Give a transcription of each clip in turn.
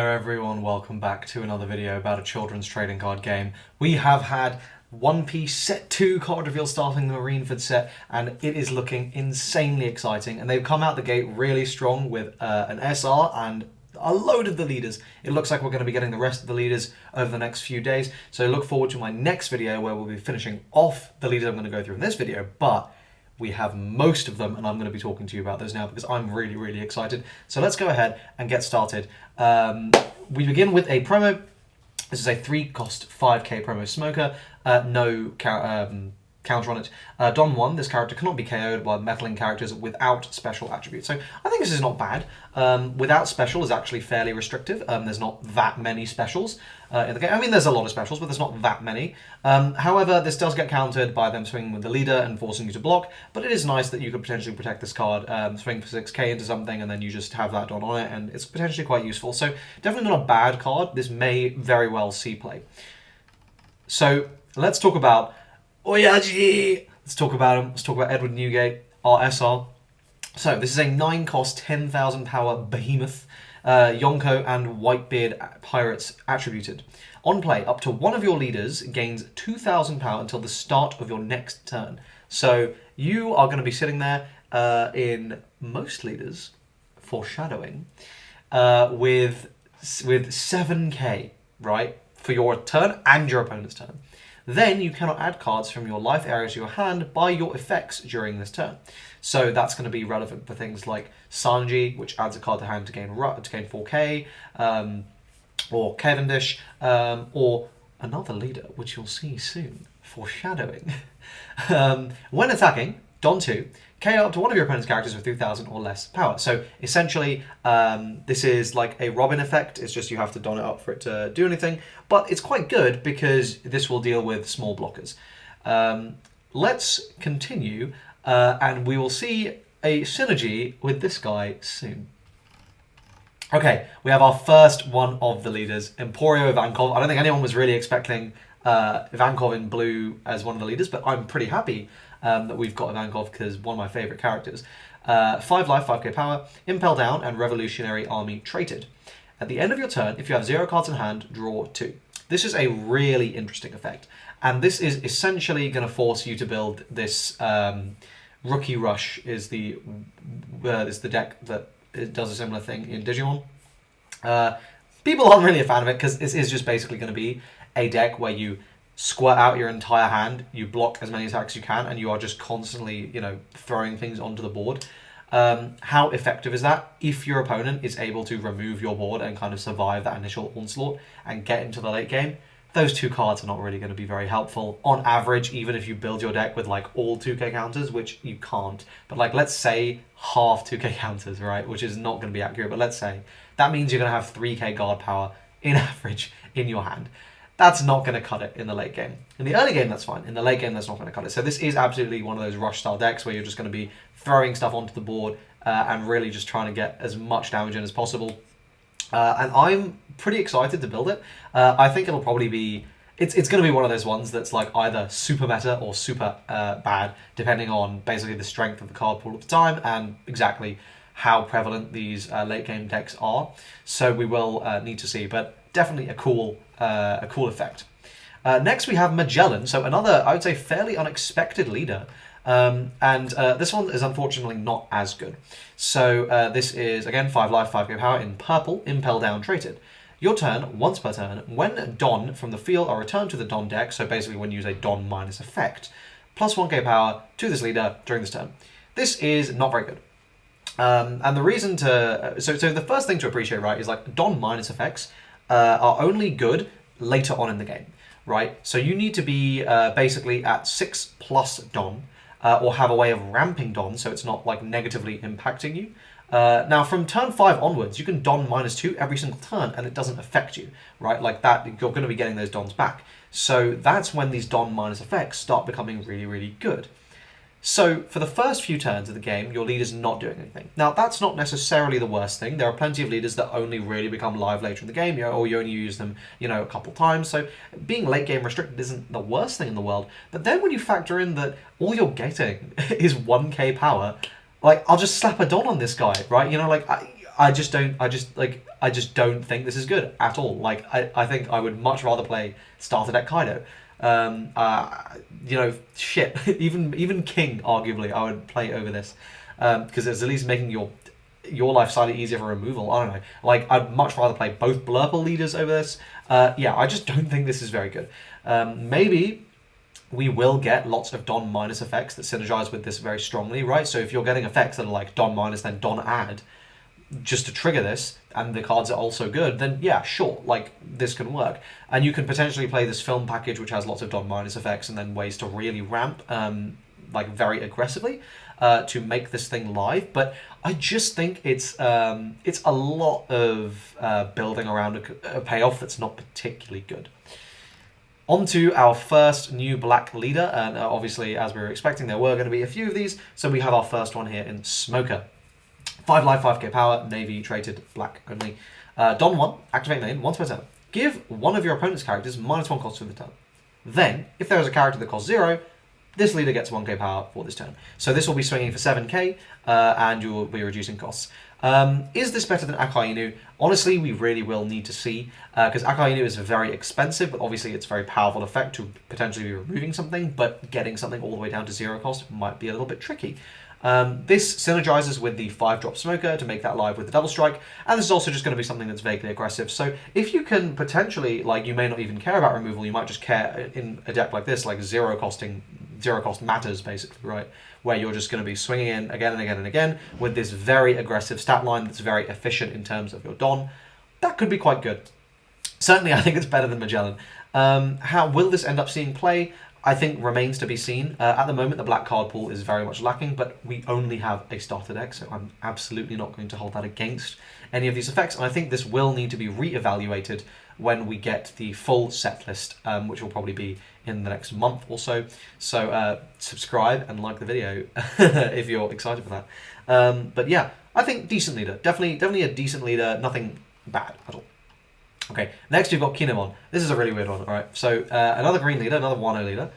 there everyone, welcome back to another video about a children's trading card game. We have had One Piece Set 2 card reveal starting the Marineford set, and it is looking insanely exciting, and they've come out the gate really strong with an SR and a load of the leaders. It looks like we're going to be getting the rest of the leaders over the next few days, so look forward to my next video where we'll be finishing off the leaders I'm going to go through in this video, but we have most of them, and I'm going to be talking to you about those now because I'm really excited. So let's go ahead and get started. We begin with a promo. This is a 3-cost 5k promo smoker. No counter on it. Don 1, this character cannot be KO'd by meddling characters without special attributes. So I think this is not bad. Without special is actually fairly restrictive. There's not that many specials in the game. I mean, there's a lot of specials, but there's not that many. However, this does get countered by them swinging with the leader and forcing you to block, but it is nice that you could potentially protect this card, swing for 6k into something, and then you just have that Don on it, and it's potentially quite useful. So definitely not a bad card. This may very well see play. So let's talk about Oyaji! Let's talk about him. Let's talk about Edward Newgate, our SR. So this is a 9-cost, 10,000 power behemoth, Yonko and Whitebeard pirates attributed. On play, up to one of your leaders gains 2,000 power until the start of your next turn. So you are going to be sitting there in most leaders, foreshadowing, with 7k, right, for your turn and your opponent's turn. Then you cannot add cards from your life area to your hand by your effects during this turn. So that's going to be relevant for things like Sanji, which adds a card to hand to gain 4k, or Cavendish, or another leader, which you'll see soon. Foreshadowing. When attacking, Don 2, KO up to one of your opponent's characters with 2,000 or less power. So essentially, this is like a Robin effect. It's just you have to don it up for it to do anything. But it's quite good because this will deal with small blockers. Let's continue, and we will see a synergy with this guy soon. Okay, we have our first one of the leaders, Emporio Ivankov. I don't think anyone was really expecting Ivankov in blue as one of the leaders, but I'm pretty happy that we've got Ivankov because one of my favourite characters. 5 life, 5k power, Impel Down, and Revolutionary Army traded. At the end of your turn, if you have 0 cards in hand, draw 2. This is a really interesting effect, and this is essentially going to force you to build this Rookie Rush is the deck that does a similar thing in Digimon. People aren't really a fan of it because this is just basically going to be a deck where you squirt out your entire hand, you block as many attacks as you can, and you are just constantly, throwing things onto the board. How effective is that? If your opponent is able to remove your board and kind of survive that initial onslaught and get into the late game, those 2 cards are not really going to be very helpful on average, even if you build your deck with like all 2k counters, which you can't. But like, let's say half 2k counters, right? Which is not going to be accurate, but let's say that means you're going to have 3k guard power in average in your hand. That's not going to cut it in the late game. In the early game, that's fine. In the late game, that's not going to cut it. So this is absolutely one of those rush-style decks where you're just going to be throwing stuff onto the board and really just trying to get as much damage in as possible. And I'm pretty excited to build it. I think it'll probably be... It's going to be one of those ones that's like either super meta or super bad, depending on basically the strength of the card pool at the time and exactly how prevalent these late game decks are. So we will need to see, but definitely a cool effect. Next we have Magellan, so another, I would say, fairly unexpected leader. This one is unfortunately not as good. So this is, again, 5 life, 5k power in purple, Impel Down traded. Your turn, once per turn, when Don from the field are returned to the Don deck, so basically when you use a Don minus effect, plus 1k power to this leader during this turn. This is not very good. And the reason to... So the first thing to appreciate, right, is like Don minus effects are only good later on in the game, right? So you need to be basically at 6 plus Don, or have a way of ramping Don so it's not like negatively impacting you. Now from turn 5 onwards, you can Don -2 every single turn and it doesn't affect you, right? Like that, you're going to be getting those Dons back. So that's when these Don minus effects start becoming really good. So for the first few turns of the game, your leader's not doing anything. Now, that's not necessarily the worst thing. There are plenty of leaders that only really become live later in the game, or you only use them, a couple times. So being late game restricted isn't the worst thing in the world. But then when you factor in that all you're getting is 1k power, like, I'll just slap a Don on this guy, right? I just don't. I just don't think this is good at all. Like, I think I would much rather play starter deck Kaido. You know, shit. even King, arguably, I would play over this because it's at least making your life slightly easier for removal. I don't know. Like, I'd much rather play both Blurple leaders over this. Yeah, I just don't think this is very good. Maybe we will get lots of Don minus effects that synergize with this very strongly, right? So if you're getting effects that are like Don minus, then Don add, just to trigger this, and the cards are also good, then yeah, sure, like, this can work. And you can potentially play this film package, which has lots of Don minus effects, and then ways to really ramp, like, very aggressively, to make this thing live. But I just think it's a lot of building around a payoff that's not particularly good. On to our first new black leader, and obviously, as we were expecting, there were going to be a few of these, so we have our first one here in Smoker. 5 life, 5k power, navy, traded, black only. Don 1, activate main, once per turn. Give one of your opponent's characters -1 cost for the turn. Then, if there is a character that costs 0, this leader gets 1k power for this turn. So this will be swinging for 7k, and you will be reducing costs. Is this better than Akainu? Honestly, we really will need to see, because Akainu is very expensive, but obviously it's a very powerful effect to potentially be removing something, but getting something all the way down to 0 cost might be a little bit tricky. This synergizes with the 5-drop Smoker to make that live with the double strike, and this is also just going to be something that's vaguely aggressive. So if you can potentially, like, you may not even care about removal, you might just care in a deck like this, like 0 cost matters, basically, right? Where you're just going to be swinging in again and again and again with this very aggressive stat line that's very efficient in terms of your Don. That could be quite good. Certainly, I think it's better than Magellan. How will this end up seeing play? I think remains to be seen. At the moment, the black card pool is very much lacking, but we only have a starter deck, so I'm absolutely not going to hold that against any of these effects. And I think this will need to be re-evaluated when we get the full set list, which will probably be in the next month or so. So subscribe and like the video if you're excited for that. But yeah, I think decent leader. Definitely a decent leader. Nothing bad at all. Okay, next we've got Kinemon. This is a really weird one, alright. So, another green leader, another Wano leader.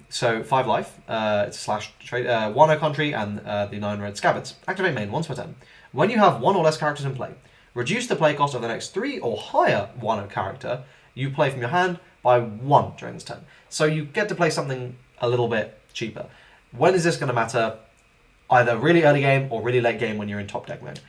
So, 5 life, it's a slash trade, Wano country, and the 9 red scabbards. Activate main once per turn. When you have 1 or less characters in play, reduce the play cost of the next 3 or higher Wano character you play from your hand by 1 during this turn. So, you get to play something a little bit cheaper. When is this going to matter? Either really early game or really late game when you're in top deck mode.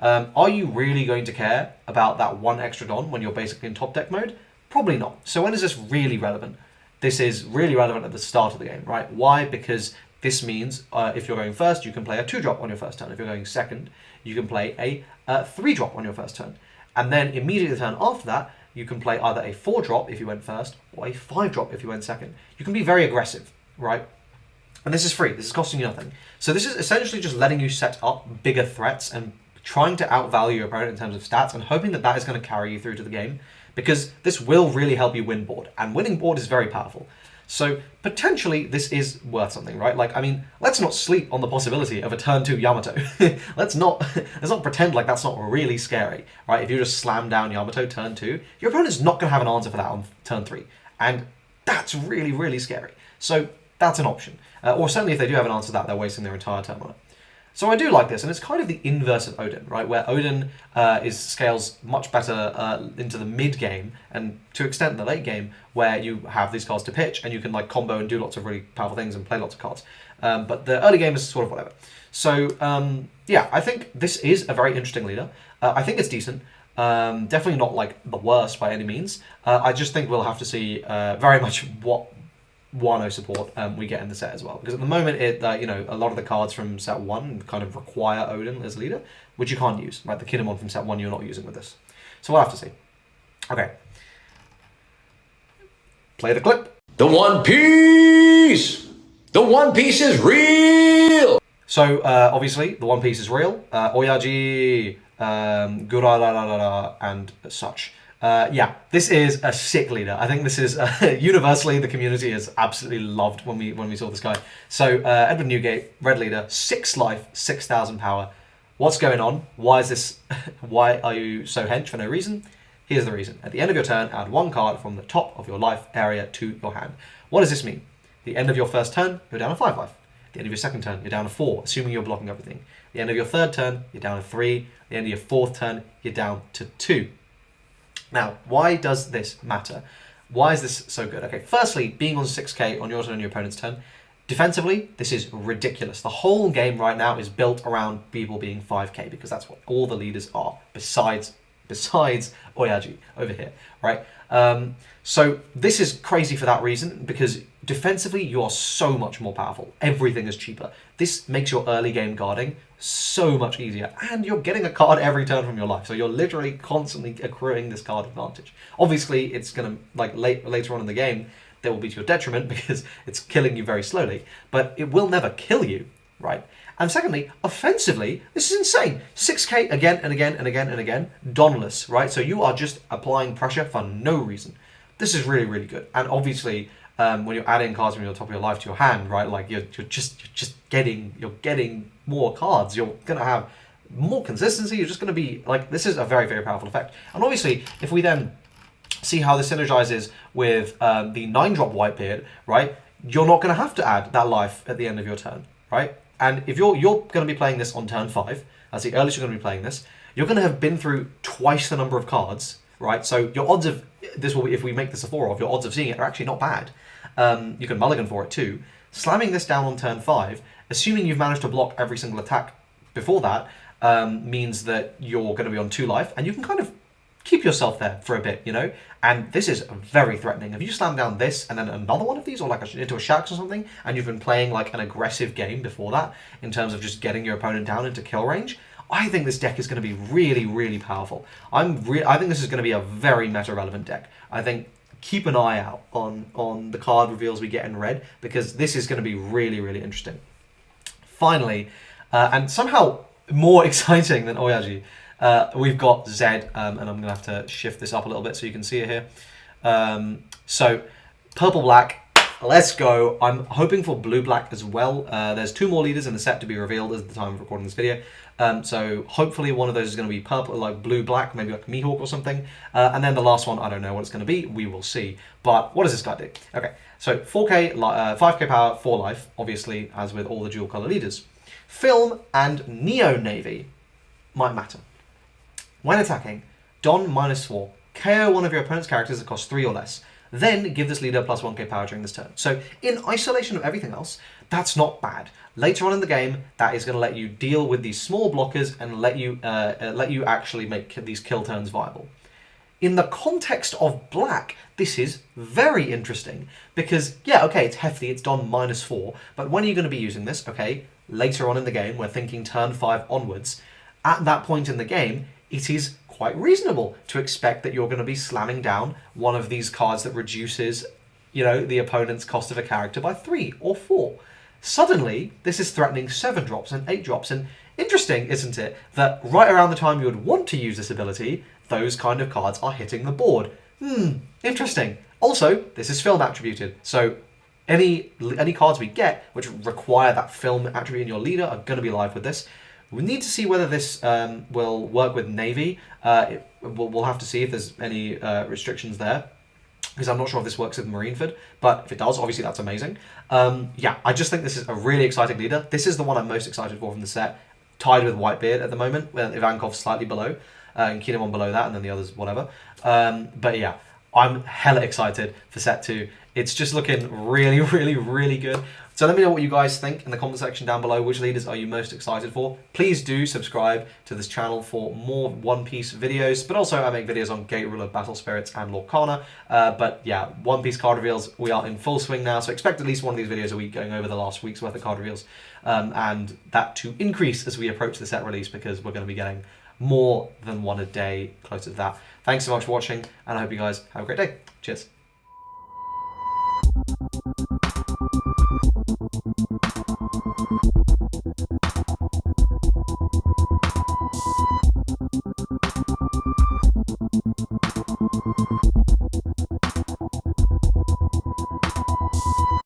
Are you really going to care about that 1 extra Don when you're basically in top deck mode? Probably not. So when is this really relevant? This is really relevant at the start of the game, right? Why? Because this means if you're going first, you can play a 2-drop on your first turn. If you're going second, you can play a 3-drop on your first turn. And then immediately the turn after that, you can play either a 4-drop if you went first, or a 5-drop if you went second. You can be very aggressive, right? And this is free. This is costing you nothing. So this is essentially just letting you set up bigger threats and trying to outvalue your opponent in terms of stats and hoping that that is going to carry you through to the game, because this will really help you win board, and winning board is very powerful. So potentially this is worth something, right? Like, I mean, let's not sleep on the possibility of a turn 2 Yamato. let's not pretend like that's not really scary, right? If you just slam down Yamato turn 2, your opponent's not going to have an answer for that on turn 3, and that's really, really scary. So that's an option. Or certainly if they do have an answer to that, they're wasting their entire turn on it. So I do like this, and it's kind of the inverse of Odin, right? Where Odin scales much better into the mid game, and to an extent in the late game, where you have these cards to pitch, and you can like combo and do lots of really powerful things and play lots of cards. But the early game is sort of whatever. So yeah, I think this is a very interesting leader. I think it's decent. Definitely not like the worst by any means. I just think we'll have to see very much what Wano support we get in the set as well, because at the moment you know, a lot of the cards from set 1 kind of require Odin as leader, which you can't use. Like the Kinemon from set 1 you're not using with this, so we'll have to see. Okay, play the clip. The One Piece is real. So obviously the One Piece is real. Oyaji, Gurararara, and such. Yeah, this is a sick leader. I think this is universally the community has absolutely loved when we saw this guy. So Edward Newgate, red leader, 6 life, 6,000 power. What's going on? Why is this? Why are you so hench for no reason? Here's the reason. At the end of your turn, add 1 card from the top of your life area to your hand. What does this mean? The end of your first turn, you're down to 5 life. the end of your second turn, you're down to 4, assuming you're blocking everything. The end of your third turn, you're down to 3. The end of your fourth turn, you're down to 2. Now, why does this matter? Why is this so good? Okay, firstly, being on 6k on your turn and your opponent's turn, defensively, this is ridiculous. The whole game right now is built around people being 5k because that's what all the leaders are, besides AiboYT over here, right? So this is crazy for that reason, because defensively you are so much more powerful. Everything is cheaper. This makes your early game guarding so much easier, and you're getting a card every turn from your life, so you're literally constantly accruing this card advantage. Obviously, it's gonna, like, later on in the game, that will be to your detriment because it's killing you very slowly, but it will never kill you, right? And secondly, offensively, this is insane. 6k again and again and again and again, Donless, right? So you are just applying pressure for no reason. This is really, really good. And obviously, when you're adding cards from your top of your life to your hand, right? Like you're getting more cards. You're gonna have more consistency. You're just gonna be like, this is a very, very powerful effect. And obviously, if we then see how this synergizes with the 9-drop Whitebeard, right? You're not gonna have to add that life at the end of your turn, right? And if you're going to be playing this on turn 5, that's the earliest you're going to be playing this, you're going to have been through twice the number of cards, right? So your odds of, this will be, if we make this a 4 of, your odds of seeing it are actually not bad. You can mulligan for it too. Slamming this down on turn 5, assuming you've managed to block every single attack before that, means that you're going to be on 2 life, and you can kind of keep yourself there for a bit, you know? And this is very threatening. If you slam down this and then another one of these, or like into a Shax or something, and you've been playing like an aggressive game before that, in terms of just getting your opponent down into kill range, I think this deck is going to be really, really powerful. I think this is going to be a very meta-relevant deck. I think keep an eye out on the card reveals we get in red, because this is going to be really, really interesting. Finally, and somehow more exciting than AiboYT, we've got Zed, and I'm going to have to shift this up a little bit so you can see it here. So, purple-black, let's go. I'm hoping for blue-black as well. There's 2 more leaders in the set to be revealed at the time of recording this video. So, hopefully one of those is going to be purple, like blue-black, maybe like Mihawk or something. And then the last one, I don't know what it's going to be. We will see. But what does this guy do? Okay, so 4k, 5k power, 4 life, obviously, as with all the dual-color leaders. Film and Neo Navy might matter. When attacking, don -4, KO one of your opponent's characters that costs 3 or less. Then give this leader plus 1k power during this turn. So in isolation of everything else, that's not bad. Later on in the game, that is going to let you deal with these small blockers and let you actually make these kill turns viable. In the context of black, this is very interesting because, yeah, okay, it's hefty, it's don -4, but when are you going to be using this? Okay, later on in the game, we're thinking turn 5 onwards. At that point in the game, it is quite reasonable to expect that you're going to be slamming down one of these cards that reduces, you know, the opponent's cost of a character by 3 or 4. Suddenly, this is threatening 7 drops and 8 drops, and interesting, isn't it, that right around the time you would want to use this ability, those kind of cards are hitting the board. Interesting. Also, this is film attributed, so any cards we get which require that film attribute in your leader are going to be live with this. We need to see whether this will work with Navy. We'll have to see if there's any restrictions there, because I'm not sure if this works with Marineford, but if it does, obviously that's amazing. Yeah, I just think this is a really exciting leader. This is the one I'm most excited for from the set, tied with Whitebeard at the moment, with Ivankov's slightly below, and Keynote below that, and then the others, whatever. But yeah, I'm hella excited for set 2. It's just looking really, really, really good. So let me know what you guys think in the comment section down below. Which leaders are you most excited for? Please do subscribe to this channel for more One Piece videos, but also I make videos on Gate Ruler, Battle Spirits, and Lorcana. But yeah, One Piece card reveals, we are in full swing now, so expect at least one of these videos a week going over the last week's worth of card reveals. And that to increase as we approach the set release, because we're going to be getting more than one a day closer to that. Thanks so much for watching, and I hope you guys have a great day. Cheers.